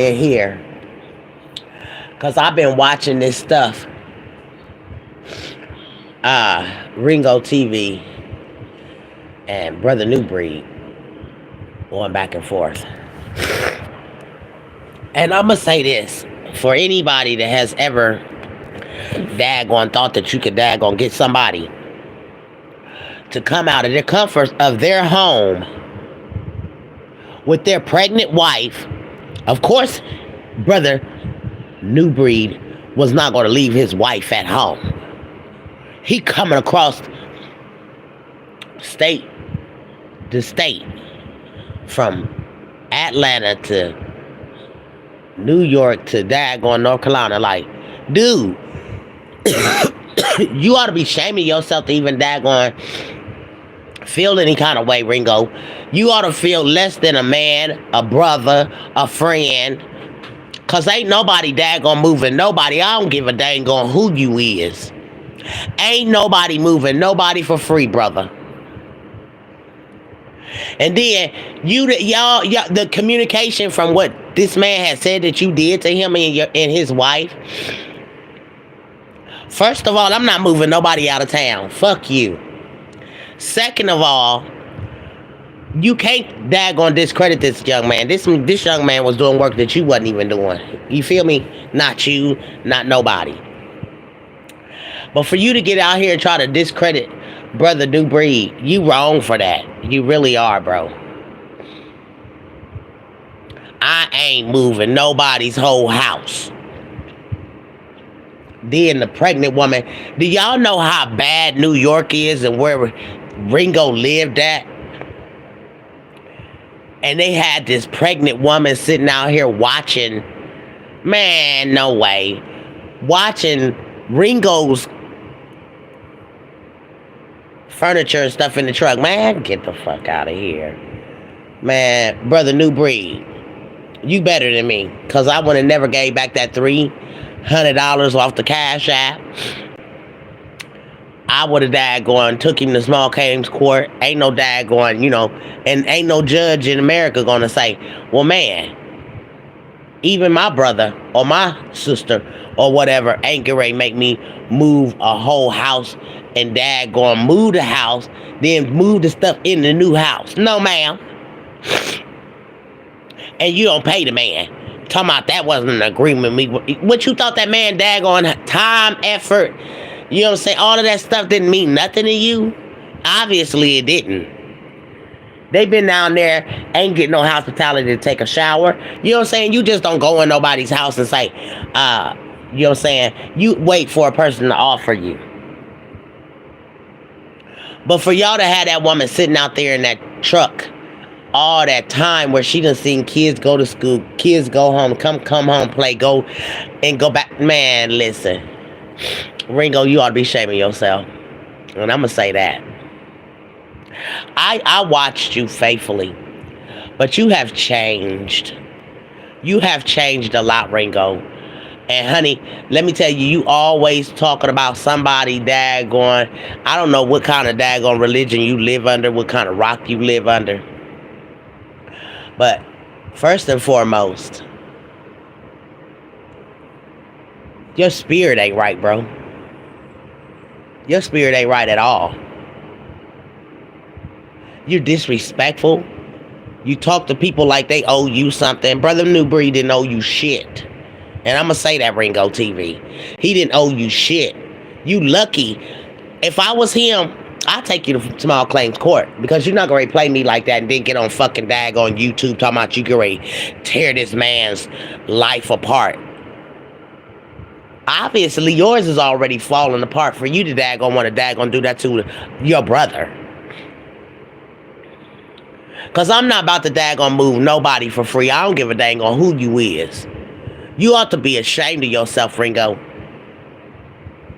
in here because I've been watching this stuff, Ringo TV and Brother New Breed going back and forth. And I'm gonna say this for anybody that has ever daggone thought that you could daggone get somebody to come out of the comfort of their home with their pregnant wife. Of course, Brother New Breed was not going to leave his wife at home. He coming across state to state from Atlanta to New York to daggone North Carolina. Like, dude, you ought to be shaming yourself to even daggone feel any kind of way, Ringo. You ought to feel less than a man, a brother, a friend. Cause ain't nobody daggone moving nobody. I don't give a dang on who you is. Ain't nobody moving nobody for free, brother. And then y'all, the communication from what this man has said that you did to him and his wife. First of all, I'm not moving nobody out of town. Fuck you. Second of all, you can't daggone discredit this young man. This young man was doing work that you wasn't even doing. You feel me? Not you, not nobody. But for you to get out here and try to discredit Brother New Breed, you wrong for that. You really are, bro. I ain't moving nobody's whole house. Then the pregnant woman. Do y'all know how bad New York is and where Ringo lived at? And they had this pregnant woman sitting out here watching. Man, no way. Watching Ringo's furniture and stuff in the truck. Man, get the fuck out of here. Man, Brother New Breed, you better than me. Because I would have never gave back that $300 off the Cash App. I would have daggone took him to small claims court. Ain't no daggone, and ain't no judge in America gonna say, well, man, even my brother or my sister or whatever ain't gonna make me move a whole house and daggone move the house, then move the stuff in the new house. No, ma'am. And you don't pay the man. Talking about that wasn't an agreement. What you thought that man daggone time, effort, you know what I'm saying? All of that stuff didn't mean nothing to you? Obviously it didn't. They been down there, ain't getting no hospitality to take a shower. You know what I'm saying? You just don't go in nobody's house and say, you know what I'm saying? You wait for a person to offer you. But for y'all to have that woman sitting out there in that truck all that time where she done seen kids go to school, kids go home, come home, play, go and go back. Man, listen. Ringo, you ought to be shaming yourself. And I'm going to say that. I watched you faithfully, but you have changed. You have changed a lot, Ringo. And honey, let me tell you, you always talking about somebody daggone. I don't know what kind of daggone religion you live under, what kind of rock you live under. But first and foremost, your spirit ain't right, bro. Your spirit ain't right at all. You're disrespectful. You talk to people like they owe you something. Brother New Breed didn't owe you shit. And I'm going to say that, Ringo TV. He didn't owe you shit. You lucky. If I was him, I'd take you to small claims court. Because you're not going to play me like that and then get on fucking dag on YouTube talking about you going to tear this man's life apart. Obviously, yours is already falling apart for you to daggone want to daggone do that to your brother. Because I'm not about to daggone move nobody for free. I don't give a dang on who you is. You ought to be ashamed of yourself, Ringo.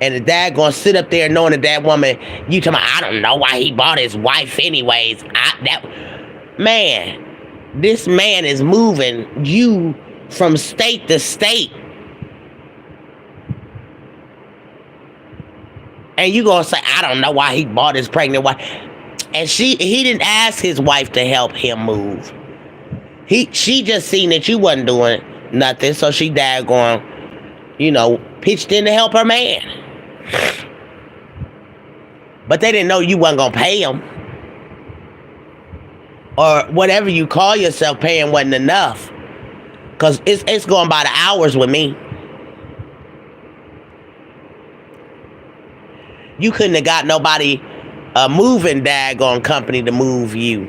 And the dad gonna sit up there knowing that that woman, you talking about, I don't know why he bought his wife anyways. Man, this man is moving you from state to state. And you gonna say, I don't know why he bought his pregnant wife. And he didn't ask his wife to help him move. She just seen that you wasn't doing Nothing. So she daggone, pitched in to help her man. But they didn't know you wasn't gonna pay him. Or whatever you call yourself paying wasn't enough. Because it's going by the hours with me. You couldn't have got nobody a moving daggone company to move you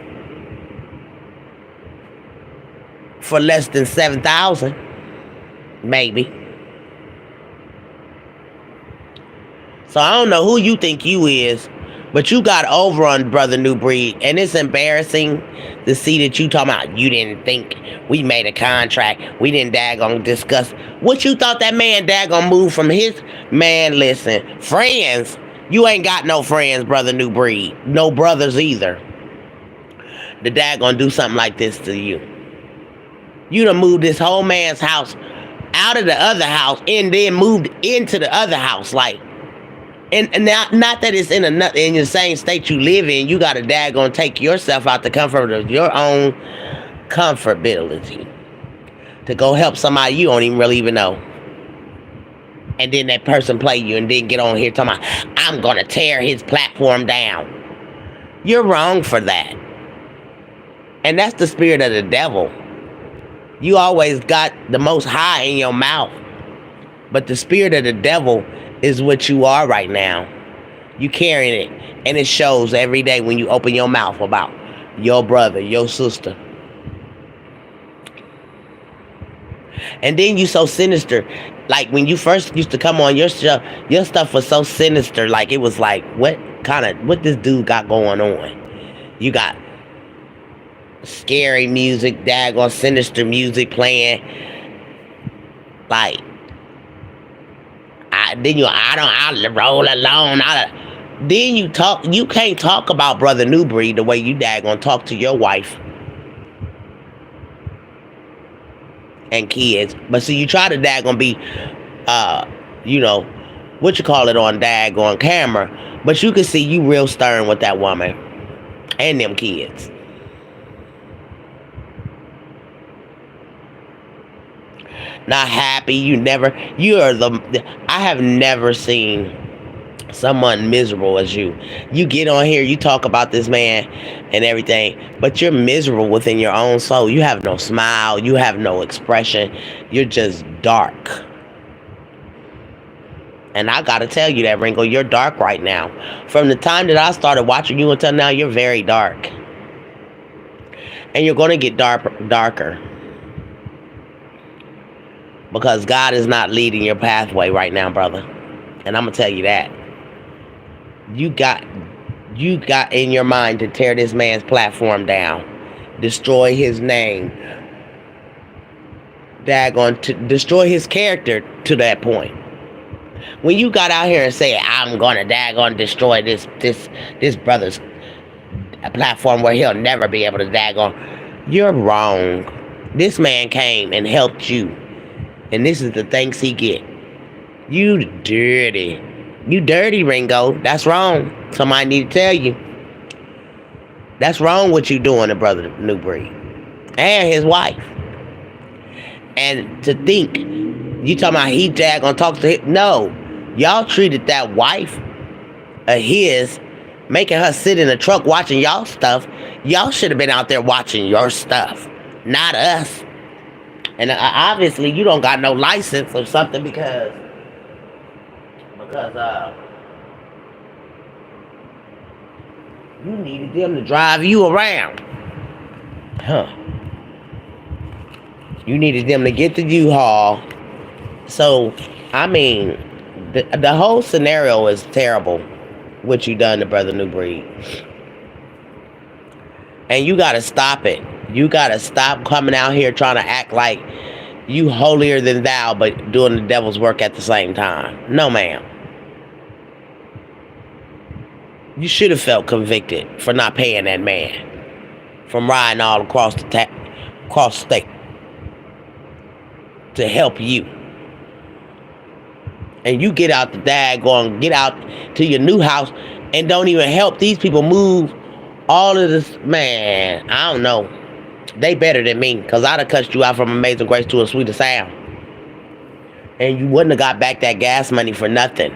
for less than $7,000, maybe. So I don't know who you think you is, but you got over on Brother New Breed, and it's embarrassing to see that you talking about you didn't think we made a contract. We didn't daggone discuss. What you thought that man daggone moved from his man? Listen, friends. You ain't got no friends, Brother New Breed. No brothers either. The daggone do something like this to you. You done moved this whole man's house out of the other house and then moved into the other house, like. And now, not that it's in the same state you live in, you got to daggone take yourself out the comfort of your own comfortability to go help somebody you don't even know. And then that person play you and then get on here talking about, I'm going to tear his platform down. You're wrong for that. And that's the spirit of the devil. You always got the most high in your mouth. But the spirit of the devil is what you are right now. You carrying it. And it shows every day when you open your mouth about your brother, your sister. And then you so sinister. Like when you first used to come on your show, your stuff was so sinister. Like it was like, what this dude got going on? You got scary music, daggone sinister music playing. Like, I roll alone. Then you can't talk about Brother New Breed the way you daggone talk to your wife and kids. But see, you try to daggone be, what you call it on daggone camera. But you can see you real stern with that woman and them kids. Not happy. I have never seen someone miserable as you. You get on here, you talk about this man and everything, but you're miserable within your own soul. You have no smile. You have no expression. You're just dark. And I gotta tell you that, Ringo, you're dark right now. From the time that I started watching you until now, you're very dark. And you're gonna get darker. Because God is not leading your pathway right now, brother. And I'm going to tell you that. You got in your mind to tear this man's platform down. Destroy his name. Daggone, to destroy his character to that point. When you got out here and say, I'm going to daggone destroy this brother's platform where he'll never be able to daggone, you're wrong. This man came and helped you. And this is the thanks he get. You dirty. You dirty, Ringo. That's wrong. Somebody need to tell you. That's wrong what you doing to Brother New Breed. And his wife. And to think, you talking about he gonna talk to him. No. Y'all treated that wife of his, making her sit in the truck watching y'all stuff. Y'all should have been out there watching your stuff. Not us. And obviously you don't got no license or something because you needed them to drive you around. You needed them to get the U-Haul. So, I mean, the whole scenario is terrible, what you done to Brother New Breed. And you gotta stop it. You gotta stop coming out here trying to act like you holier than thou, but doing the devil's work at the same time. No, ma'am. You should have felt convicted for not paying that man, from riding all across the state to help you. And you get out get out to your new house and don't even help these people move all of this. Man, I don't know. They better than me, because I'd have cut you out from Amazing Grace to a sweeter sound. And you wouldn't have got back that gas money for nothing.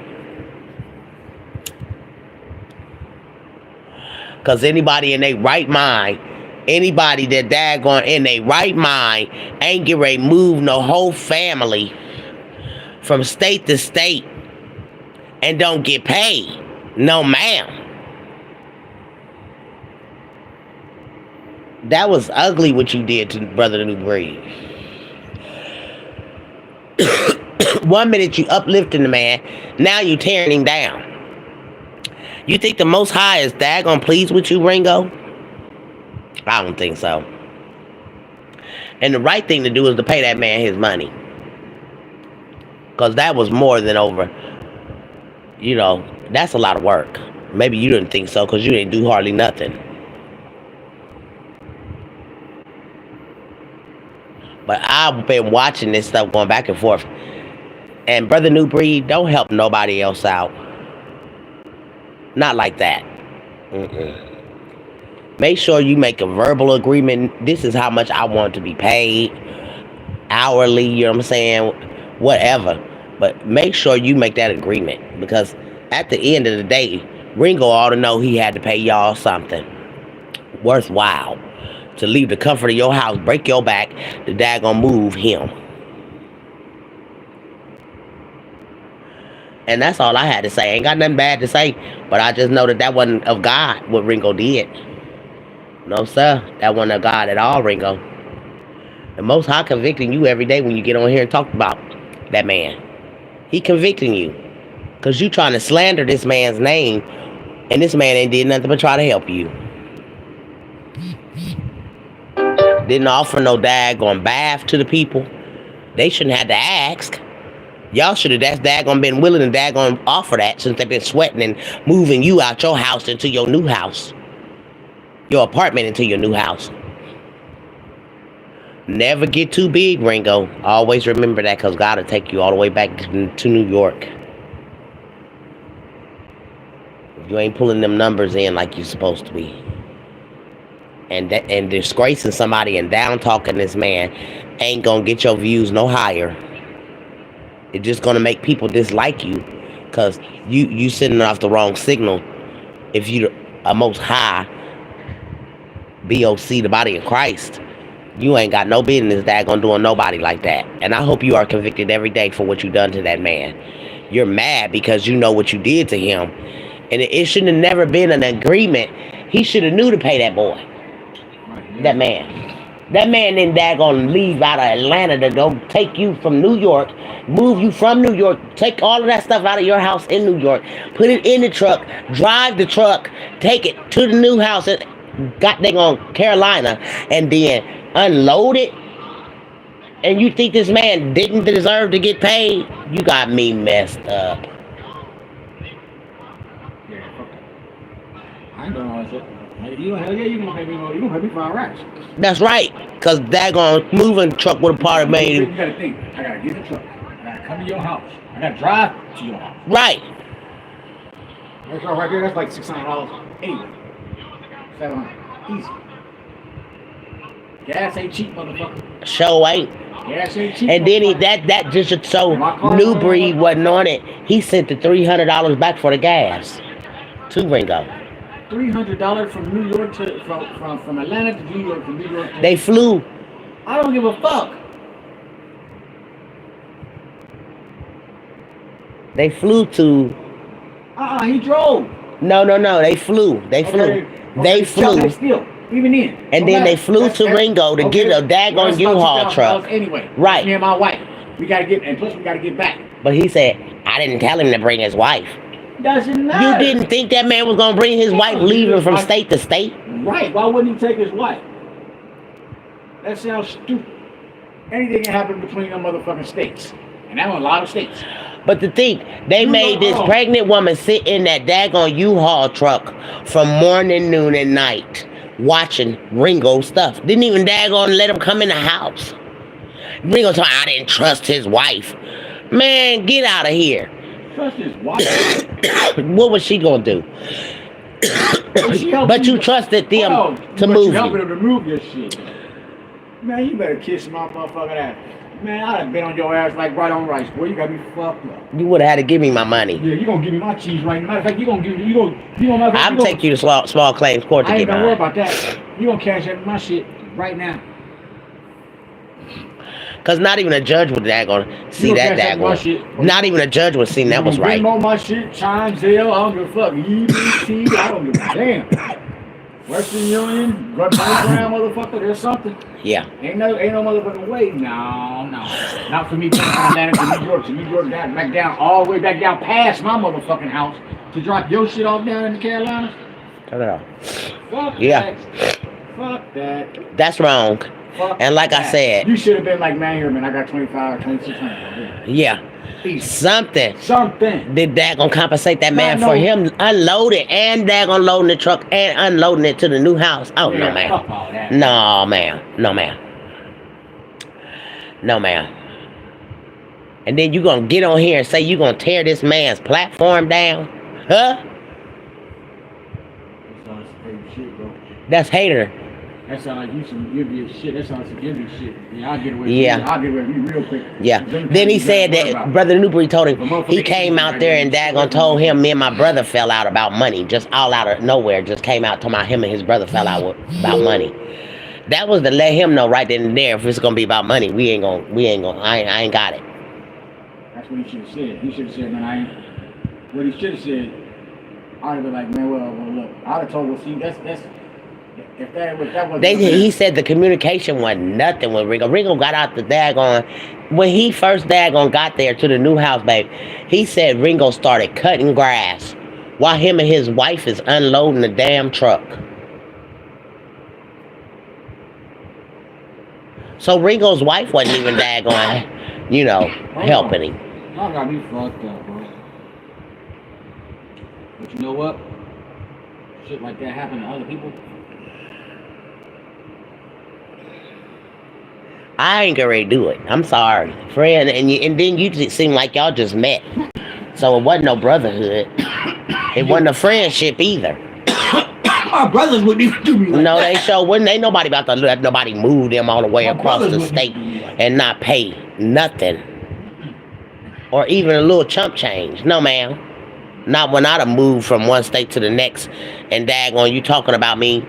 Because anybody in their right mind, anybody that daggone in their right mind ain't get ready to move no whole family from state to state and don't get paid. No, ma'am. That was ugly what you did to Brother New Breed. 1 minute you uplifting the man, now you tearing him down. You think the Most High is daggone pleased with you, Ringo? I don't think so. And the right thing to do is to pay that man his money. Because that was more than over. You know, that's a lot of work. Maybe you didn't think so because you didn't do hardly nothing. But I've been watching this stuff going back and forth. And Brother New Breed, don't help nobody else out. Not like that. Make sure you make a verbal agreement. This is how much I want to be paid. Hourly, you know what I'm saying? Whatever. But make sure you make that agreement. Because at the end of the day, Ringo ought to know he had to pay y'all something worthwhile. To leave the comfort of your house, break your back, the daggone move him. And that's all I had to say. Ain't got nothing bad to say, but I just know that wasn't of God, what Ringo did. No, sir. That wasn't of God at all, Ringo. The Most High convicting you every day when you get on here and talk about that man. He convicting you. Because you trying to slander this man's name, and this man ain't did nothing but try to help you. Didn't offer no daggone bath to the people. They shouldn't have to ask. Y'all should have daggone been willing to daggone offer that since they've been sweating and moving you out your house into your new house. Your apartment into your new house. Never get too big, Ringo. Always remember that, because God will take you all the way back to New York. If you ain't pulling them numbers in like you're supposed to be. And disgracing somebody and down talking this man ain't gonna get your views no higher. It's just gonna make people dislike you, because you sending off the wrong signal. If you are Most High, BOC, the body of Christ, you ain't got no business daggone doing nobody like that. And I hope you are convicted every day for what you done to that man. You're mad because you know what you did to him, and it shouldn't have never been an agreement. He should have knew to pay that boy. That man. That man didn't daggone leave out of Atlanta to go take you from New York, move you from New York, take all of that stuff out of your house in New York, put it in the truck, drive the truck, take it to the new house in goddamn Carolina, and then unload it. And you think this man didn't deserve to get paid? You got me messed up. I ain't doing all that shit. Hell yeah, you gonna pay me more. You gonna pay me for our racks. That's right, because daggone moving truck with a part of made. You gotta think. I gotta get the truck. I gotta come to your house. I gotta drive to your house. Right. That's all right there. That's like $600 anyway. $700 easy. Gas ain't cheap, motherfucker. Show ain't. Gas ain't cheap. And then that just so New Breed wasn't on it. He sent the $300 back for the gas to Ringo. $300 from New York to from Atlanta to New York, from New York to... They flew. I don't give a fuck. They flew to... He drove. No. They flew. They flew. They flew. Still, even in. And then they flew to Ringo to get a daggone U-Haul truck. Anyway, right. Me and my wife. We gotta get, and plus we gotta get back. But he said, I didn't tell him to bring his wife. Doesn't matter. You didn't think that man was going to bring his wife leaving from state to state? Right. Why wouldn't he take his wife? That sounds stupid. Anything can happen between them motherfucking states. And that was a lot of states. But the thing, they made this pregnant woman sit in that daggone U-Haul truck from morning, noon, and night watching Ringo stuff. Didn't even daggone let him come in the house. Ringo told me, I didn't trust his wife. Man, get out of here. Trust his wife. What was she gonna do? But you trusted them to move you. Helping them to move your shit. Man, you better kiss my motherfucking ass. Man, I'd have been on your ass like right on rice, boy. You got me fucked up. You would have had to give me my money. Yeah, you gonna give me my cheese right now. Matter of fact, I'm take you to small claims court to I get ain't gonna worry mine. about that. You gonna cash out my shit right now. Cause not even a judge would see that daggone. Not even a judge would see that was right. Venmo my shit, Chime, Zelle, I don't give a fuck. EBT, I don't give a damn. Western Union, MoneyGram, motherfucker, there's something. Yeah. Ain't no motherfucking way. No. Not for me coming from Atlanta to New York down, back down, all the way back down past my motherfucking house to drop your shit off down in the Carolinas. Turn it off. Fuck that. Fuck that. That's wrong. Fuck and like that. I said, you should have been like, man, here, man, I got 25 or 2600. Yeah. Something. Did that gonna compensate that man for him unloading and daggone loading the truck and unloading it to the new house? Oh, yeah, no, man. Fuck all that. No, man. No, man. No, man. And then you gonna get on here and say you gonna tear this man's platform down? Huh? That's hater. That sounds like you some give shit. That sounds like give shit. Yeah, I'll get away. Yeah. I'll get away with you real quick. Yeah. Then he said that Brother Newbury told him he came out there and daggone told him me and my brother fell out about money. Just all out of nowhere. Just came out talking about him and his brother fell out about money. That was to let him know right then and there if it's gonna be about money. I ain't got it. That's what he should have said. He should have said, man, what he should have said, I'd have been like, man, well look, I'd have told him, see, that's if that was he said the communication wasn't nothing with Ringo. Ringo got out the daggone when he first daggone got there to the new house, babe. He said Ringo started cutting grass while him and his wife is unloading the damn truck. So Ringo's wife wasn't even daggone, helping him. Y'all got me fucked up, bro. But you know what? Shit like that happen to other people. I ain't gonna do it. I'm sorry, friend. And then you just seem like y'all just met, so it wasn't no brotherhood. It wasn't a friendship either. My brothers wouldn't even do me like no, that. They sure wouldn't. Ain't nobody about to let nobody move them all the way across the state and not pay nothing, or even a little chump change. No, ma'am. Not when I'd have moved from one state to the next, and daggone you talking about me.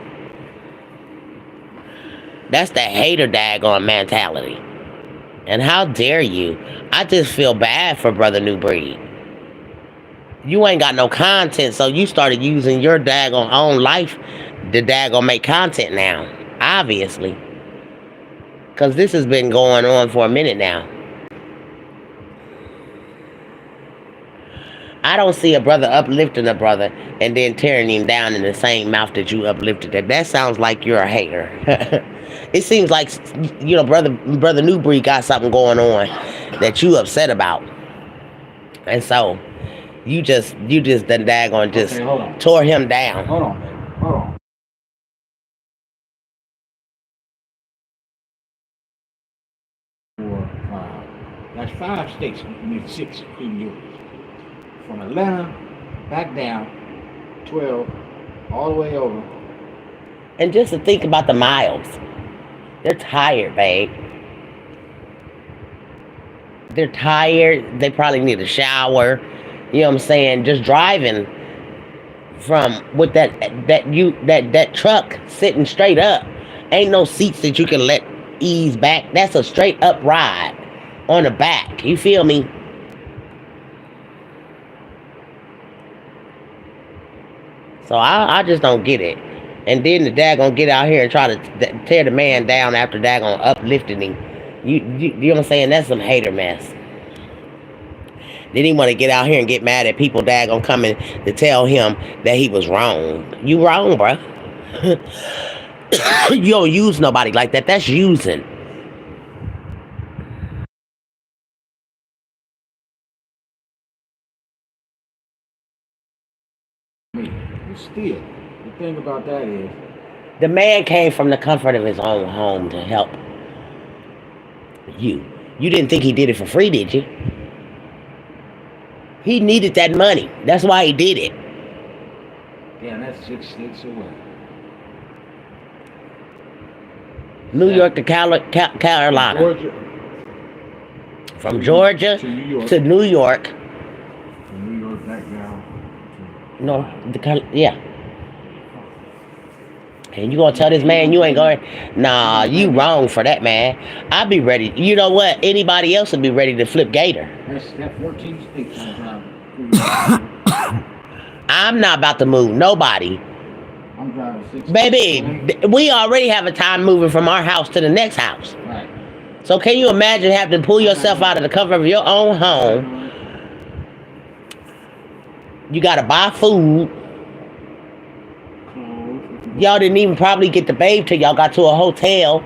That's the hater daggone mentality. And how dare you? I just feel bad for Brother Newbury. You ain't got no content, so you started using your daggone own life to daggone make content now. Obviously. Because this has been going on for a minute now. I don't see a brother uplifting a brother and then tearing him down in the same mouth that you uplifted him. That sounds like you're a hater. It seems like, Brother Newbury got something going on that you upset about. And so, you just done daggone just tore him down. Hold on. That's 5 states, maybe 6 in yours. From Atlanta, back down, 12, all the way over. And just to think about the miles. They're tired, babe. They're tired. They probably need a shower. You know what I'm saying? Just driving with that truck sitting straight up. Ain't no seats that you can let ease back. That's a straight up ride on the back. You feel me? So I just don't get it. And then the daggone get out here and try to tear the man down after daggone uplifting him. You know what I'm saying? That's some hater mess. Then he want to get out here and get mad at people daggone coming to tell him that he was wrong. You wrong, bro. You don't use nobody like that. That's using. Still, the thing about that is, the man came from the comfort of his own home to help you. You didn't think he did it for free, did you? He needed that money. That's why he did it. Damn, that's 6 states away. New York to Carolina. Georgia From Georgia to New York. to New York. From New York back down. No, yeah. And you gonna tell this man you ain't going? Nah, you wrong for that, man. I'll be ready. You know what? Anybody else would be ready to flip Gator. That's 14 states I'm driving. I'm not about to move nobody. I'm driving 6. Baby, we already have a time moving from our house to the next house. Right. So can you imagine having to pull yourself out of the comfort of your own home? You gotta buy food. Y'all didn't even probably get the babe till y'all got to a hotel.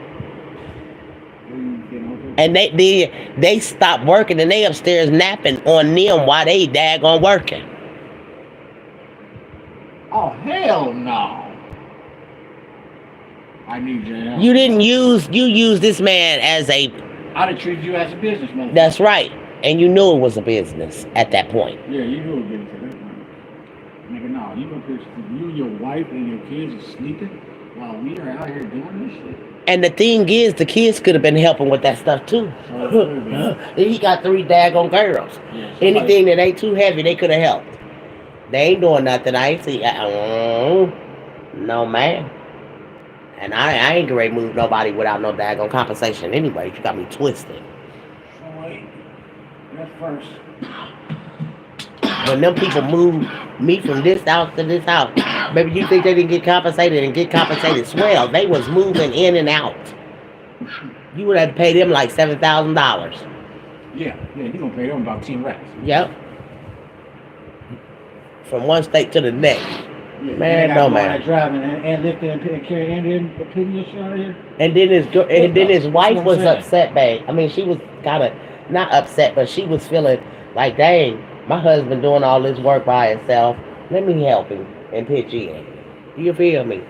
And they stopped working and they upstairs napping on them while they daggone working. Oh, hell no. I need your help. You used this man as a... I'd have treated you as a businessman. That's right. And you knew it was a business at that point. Yeah, you knew it was a business. Nigga, no, you and your wife and your kids are sleeping while we are out here doing this shit. And the thing is, the kids could have been helping with that stuff too. He got 3 daggone girls. Yeah, anything that ain't too heavy, they could have helped. They ain't doing nothing. I ain't see. No, man. And I ain't gonna move nobody without no daggone compensation anyway. You got me twisted. So wait, that's first. When them people moved me from this house to this house, baby, you think they didn't get compensated and get compensated swell? They was moving in and out. You would have to pay them like $7,000. Yeah, you gonna pay them about 10 racks. Yep. From one state to the next. Yeah, man, no man. Driving and lifting and carrying and then putting your shit out of here. And then his wife was upset, babe. I mean, she was kind of not upset, but she was feeling like, dang, my husband doing all this work by himself. Let me help him and pitch in. You feel me?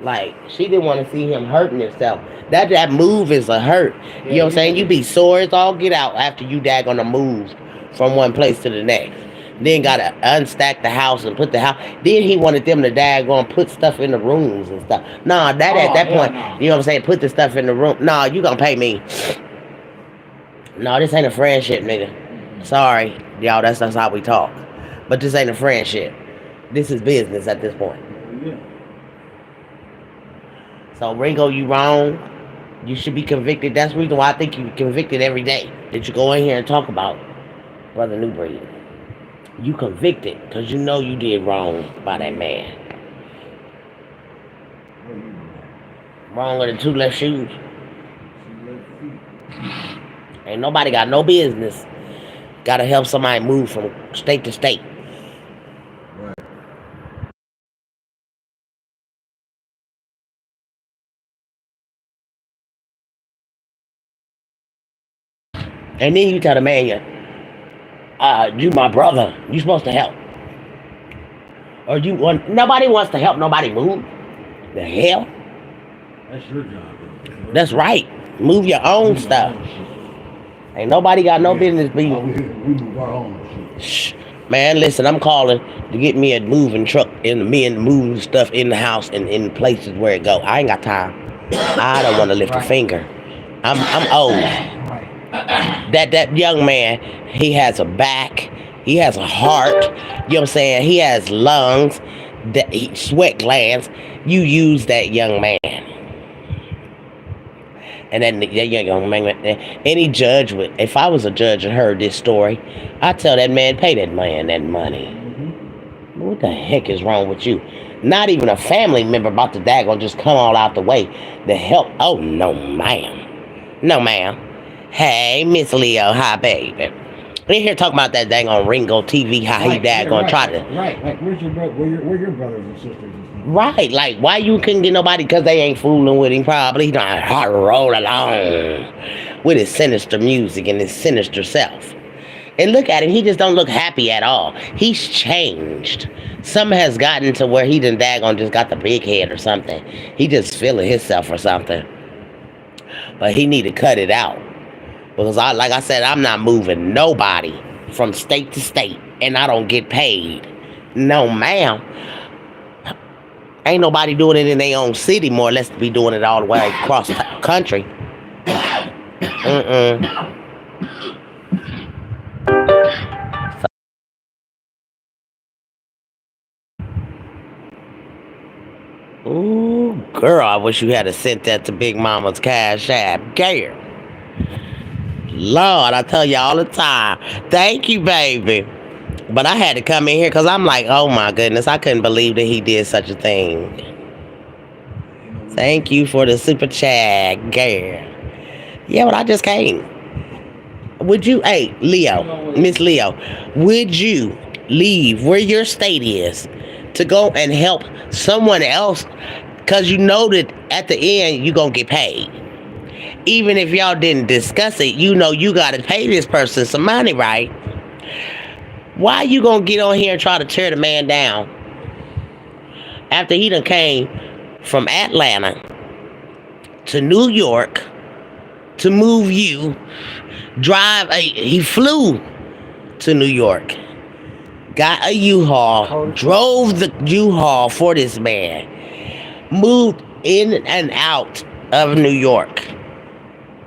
Like, she didn't want to see him hurting himself. That move is a hurt. You know what I'm saying? You be sore as all get out after you daggone move from one place to the next. Then gotta unstack the house and put the house. Then he wanted them to daggone put stuff in the rooms and stuff. Nah, at that point, you know what I'm saying? Put the stuff in the room. Nah, you gonna pay me. No, this ain't a friendship, nigga. Sorry, y'all, that's how we talk. But this ain't a friendship. This is business at this point. Yeah. So, Ringo, you wrong. You should be convicted. That's the reason why I think you convicted every day. That you go in here and talk about Brother Newbreed. You convicted because you know you did wrong by that man. Wronger than 2 left shoes. Ain't nobody got no business. Gotta help somebody move from state to state. And then you tell the man, you my brother, you supposed to help. Or nobody wants to help nobody move. The hell? That's your job. That's right. Move your own stuff. Ain't nobody got no business being. We move our own shit. Shh. Man, listen, I'm calling to get me a moving truck and move stuff in the house and in places where it go. I ain't got time. I don't want to lift a finger. I'm old. That young man, he has a back, he has a heart, you know what I'm saying? He has lungs, sweat glands. You use that young man. And then that young man, any judge would, if I was a judge and heard this story, I'd tell that man, pay that man that money. Mm-hmm. What the heck is wrong with you? Not even a family member about to daggone just come all out the way to help. Oh, no, ma'am. No, ma'am. Hey, Miss Leo, hi, baby. We here talking about that dang on Ringo TV, how he daggone try to. Right, like where's your brother? Where your brothers and sisters? Right, like why you couldn't get nobody because they ain't fooling with him probably. He don't hard roll along with his sinister music and his sinister self. And look at him, he just don't look happy at all. He's changed. Something has gotten to where he done daggone just got the big head or something. He just feeling himself or something. But he need to cut it out. Because like I said, I'm not moving nobody from state to state and I don't get paid. No, ma'am. Ain't nobody doing it in their own city, more or less to be doing it all the way across the country. Mm-mm. Ooh, girl, I wish you had sent that to Big Mama's Cash App. Girl. Lord, I tell you all the time. Thank you, baby. But I had to come in here because I'm like, oh my goodness, I couldn't believe that he did such a thing. Thank you for the super chat, girl. Yeah, but I just came. Would you, hey, Leo, Miss Leo, would you leave where your state is to go and help someone else? Because you know that at the end, you're going to get paid. Even if y'all didn't discuss it, you know you got to pay this person some money, right? Why you going to get on here and try to tear the man down after he done came from Atlanta to New York to move you, he flew to New York, got a U-Haul, drove the U-Haul for this man, moved in and out of New York.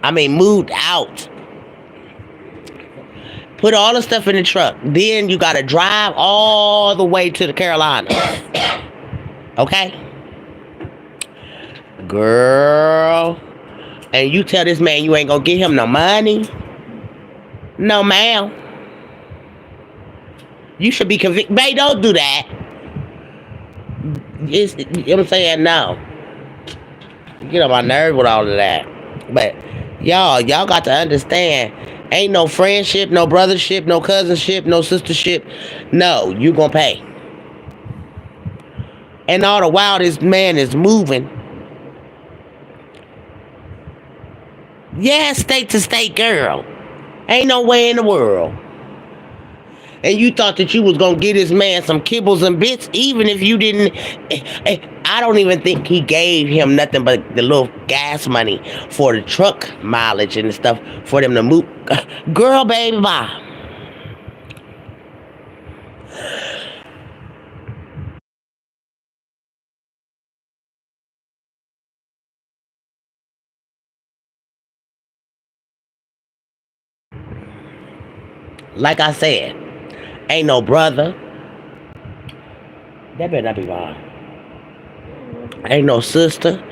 I mean, moved out. Put all the stuff in the truck. Then you got to drive all the way to the Carolinas. Okay? Girl. And you tell this man you ain't going to get him no money? No, ma'am. You should be convicted. Babe, don't do that. You know what I'm saying? No. You get on my nerve with all of that. But y'all got to understand, ain't no friendship, no brothership, no cousinship, no sistership. No, you gonna pay. And all the while this man is moving. Yeah, state to state, girl. Ain't no way in the world. And you thought that you was gonna get this man some kibbles and bits, even if you didn't. I don't even think he gave him nothing but the little gas money for the truck mileage and stuff for them to move. Girl, baby, bye. Like I said, ain't no brother. That better not be wrong. Ain't no sister.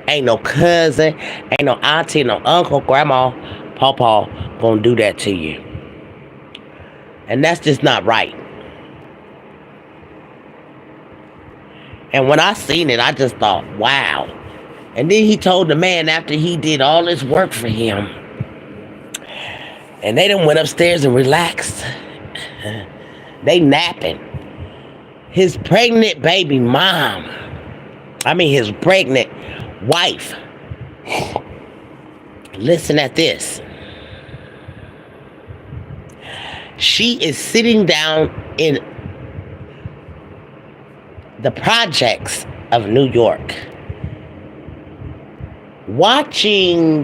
Ain't no cousin. Ain't no auntie, no uncle, grandma, pawpaw gonna do that to you. And that's just not right. And when I seen it, I just thought, wow. And then he told the man after he did all this work for him, and they done went upstairs and relaxed. They napping. His pregnant baby mom. His pregnant wife. Listen at this. She is sitting down in the projects of New York, watching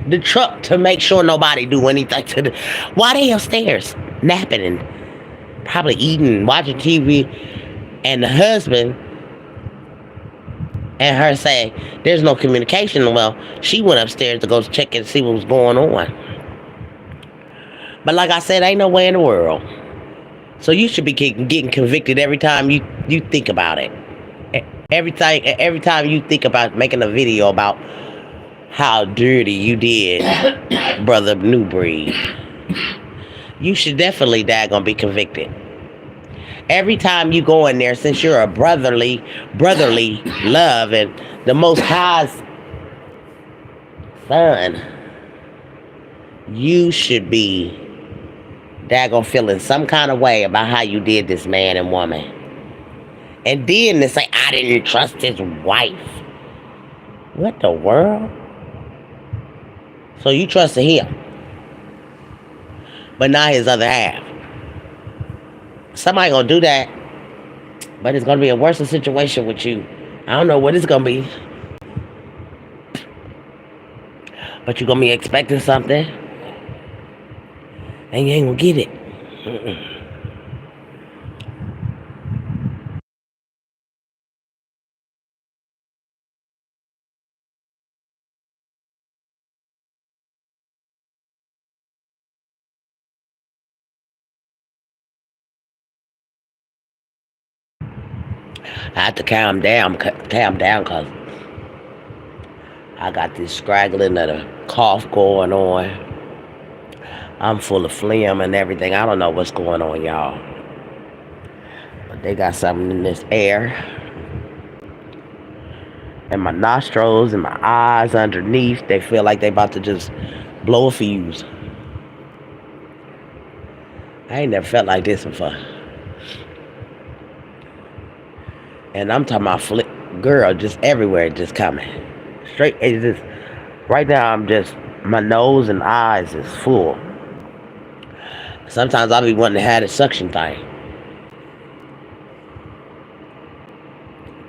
the truck to make sure nobody do anything to the. Why they upstairs napping and probably eating, watching TV, and the husband and her say there's no communication. Well, she went upstairs to go check and see what was going on. But like I said, ain't no way in the world. So you should be getting convicted every time you think about it. Every time you think about making a video about how dirty you did, brother New Breed, you should definitely gonna be convicted. Every time you go in there, since you're a brotherly love and the Most High's son, you should be daggone feeling some kind of way about how you did this man and woman. And then to say, I didn't trust his wife. What the world? So you trusted him, but not his other half. Somebody gonna do that, but it's gonna be a worse situation with you. I don't know what it's gonna be, but you're gonna be expecting something, and you ain't gonna get it. Mm-mm. I have to calm down, cause I got this scraggling of the cough going on. I'm full of phlegm and everything. I don't know what's going on, y'all. But they got something in this air. And my nostrils and my eyes underneath, they feel like they about to just blow a fuse. I ain't never felt like this before. And I'm talking about girl, just everywhere, just coming. Straight, it's just, right now I'm just, my nose and eyes is full. Sometimes I'll be wanting to have a suction thing.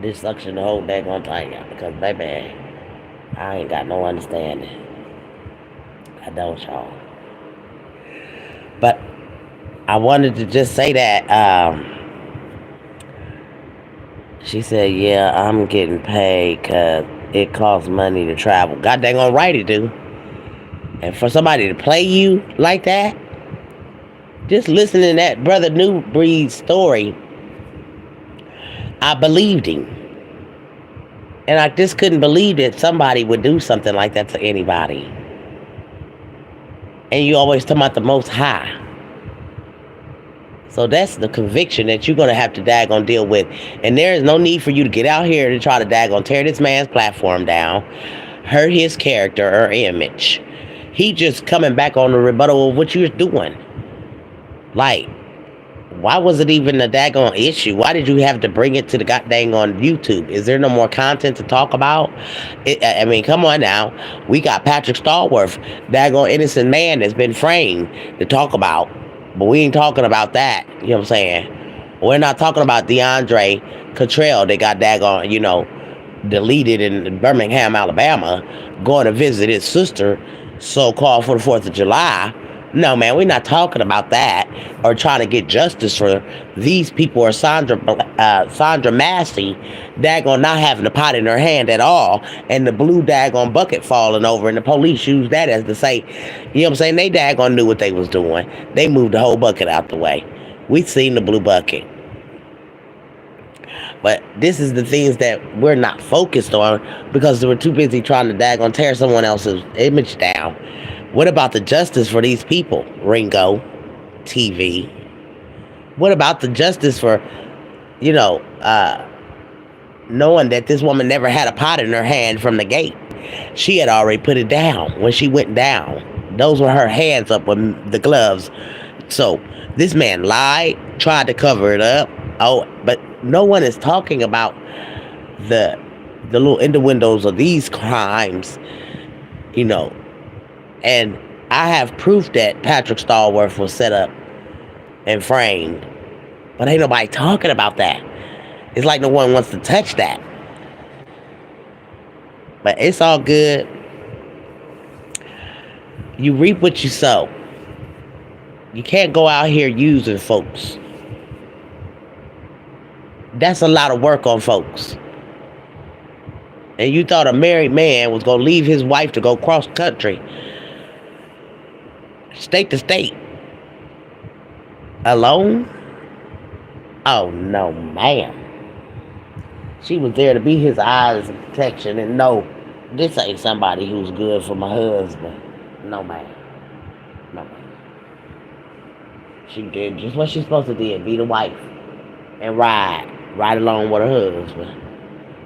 This suction the whole daggone thing out because, baby, I ain't got no understanding. I don't, y'all. But I wanted to just say that she said, yeah, I'm getting paid because it costs money to travel. God dang on right it do. And for somebody to play you like that, just listening to that Brother New Breed's story, I believed him. And I just couldn't believe that somebody would do something like that to anybody. And you always talk about the Most High. So that's the conviction that you're going to have to daggone deal with. And there is no need for you to get out here to try to daggone tear this man's platform down, hurt his character or image. He just coming back on the rebuttal of what you're doing. Like, why was it even a daggone issue? Why did you have to bring it to the goddamn on YouTube? Is there no more content to talk about? I mean, come on now. We got Patrick Stallworth, daggone innocent man that's been framed to talk about. But we ain't talking about that. You know what I'm saying? We're not talking about DeAndre Cottrell that got daggone, deleted in Birmingham, Alabama, going to visit his sister, so-called for the 4th of July. No, man, we're not talking about that or trying to get justice for these people or Sandra Massey daggone not having the pot in her hand at all and the blue daggone bucket falling over and the police used that as to say, you know what I'm saying? They daggone knew what they was doing. They moved the whole bucket out the way. We seen the blue bucket. But this is the things that we're not focused on because we're too busy trying to daggone tear someone else's image down. What about the justice for these people? Ringo, TV. What about the justice for, knowing that this woman never had a pot in her hand from the gate? She had already put it down when she went down. Those were her hands up with the gloves. So this man lied, tried to cover it up. Oh, but no one is talking about the little innuendos of these crimes, And I have proof that Patrick Stallworth was set up and framed. But ain't nobody talking about that. It's like no one wants to touch that. But it's all good. You reap what you sow. You can't go out here using folks. That's a lot of work on folks. And you thought a married man was going to leave his wife to go cross country, state to state, alone? Oh, no, ma'am. She was there to be his eyes and protection and no, this ain't somebody who's good for my husband. No, ma'am. No, ma'am. She did just what she's supposed to do, be the wife and ride along with her husband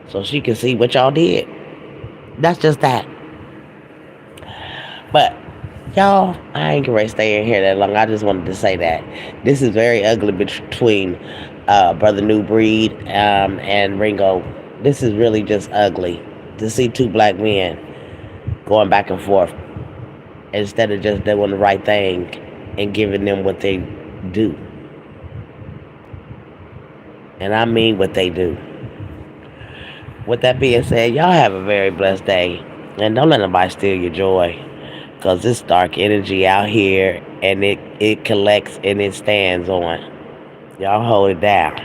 so she can see what y'all did. That's just that. But y'all, I ain't gonna stay in here that long. I just wanted to say that this is very ugly between Brother New Breed and Ringo. This is really just ugly to see two black men going back and forth instead of just doing the right thing and giving them what they do. And I mean what they do. With that being said, y'all have a very blessed day. And don't let nobody steal your joy. Because it's dark energy out here. And it collects and it stands on. Y'all hold it down.